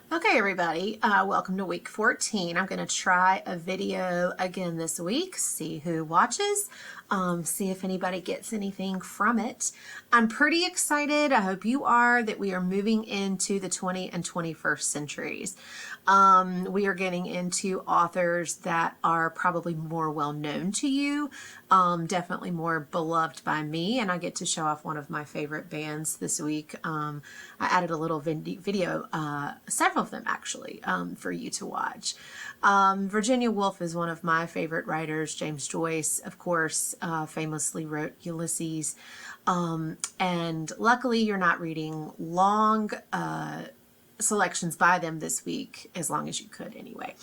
Okay, everybody, welcome to week 14. I'm going to try a video again this week, see who watches, see if anybody gets anything from it. I'm pretty excited, I hope you are, that we are moving into the 20th and 21st centuries. We are getting into authors that are probably more well known to you, definitely more beloved by me, and I get to show off one of my favorite bands this week. I added a little video, several of them actually, for you to watch. Virginia Woolf is one of my favorite writers. James Joyce, of course, famously wrote Ulysses. And luckily you're not reading long selections by them this week, as long as you could anyway.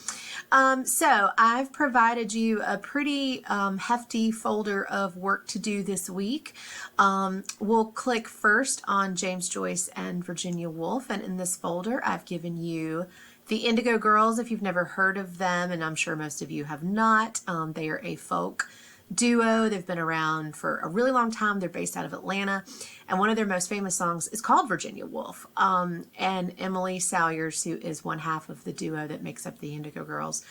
So I've provided you a pretty hefty folder of work to do this week. We'll click first on James Joyce and Virginia Woolf, and in this folder I've given you the Indigo Girls, if you've never heard of them, and I'm sure most of you have not. They are a folk duo. They've been around for a really long time. They're based out of Atlanta, and one of their most famous songs is called Virginia Woolf. And Emily Salyers, who is one half of the duo that makes up the Indigo Girls,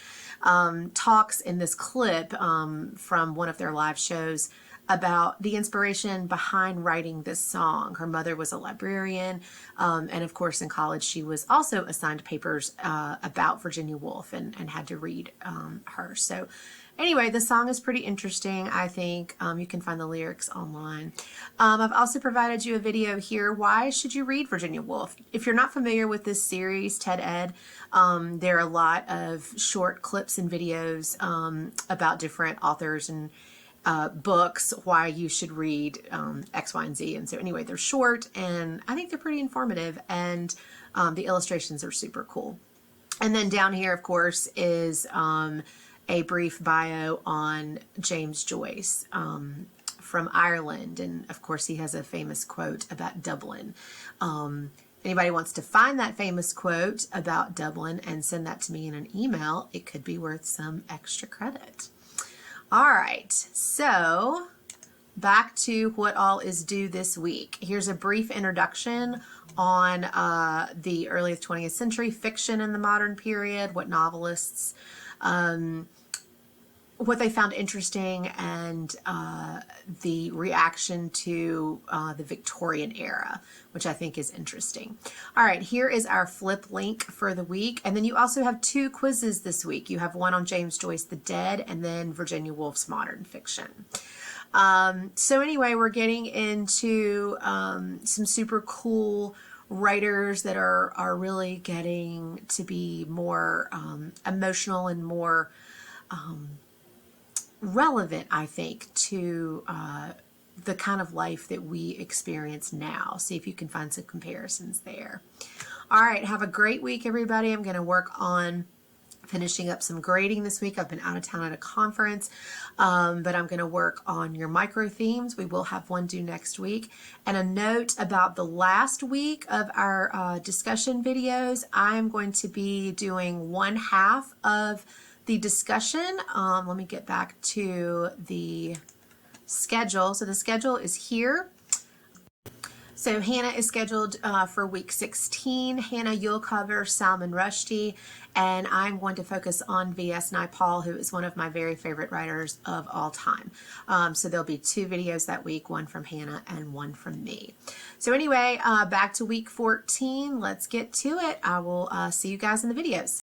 talks in this clip from one of their live shows about the inspiration behind writing this song. Her mother was a librarian, and of course in college she was also assigned papers about Virginia Woolf and had to read her. So anyway, the song is pretty interesting, I think. You can find the lyrics online. I've also provided you a video here. Why should you read Virginia Woolf? If you're not familiar with this series, TED Ed, there are a lot of short clips and videos about different authors and books, why you should read X, Y, and Z. And so anyway, they're short and I think they're pretty informative, and the illustrations are super cool. And then down here, of course, is a brief bio on James Joyce from Ireland. And of course, he has a famous quote about Dublin. Anybody wants to find that famous quote about Dublin and send that to me in an email, it could be worth some extra credit. All right, so back to what all is due this week. Here's a brief introduction on the early 20th century fiction in the modern period, what novelists, what they found interesting, and the reaction to the Victorian era, which I think is interesting. All right, here is our flip link for the week. And then you also have two quizzes this week. You have one on James Joyce, The Dead, and then Virginia Woolf's modern fiction. So anyway, we're getting into some super cool writers that are really getting to be more emotional and more relevant, I think, to the kind of life that we experience now. See if you can find some comparisons there. All right, have a great week, everybody. I'm going to work on finishing up some grading this week. I've been out of town at a conference, but I'm going to work on your micro themes. We will have one due next week. And a note about the last week of our discussion videos, I'm going to be doing one half of the discussion. Let me get back to the schedule. So the schedule is here. So Hannah is scheduled for week 16. Hannah, you'll cover Salman Rushdie, and I'm going to focus on V.S. Naipaul, who is one of my very favorite writers of all time. So there'll be two videos that week, one from Hannah and one from me. So anyway, back to week 14. Let's get to it. I will see you guys in the videos.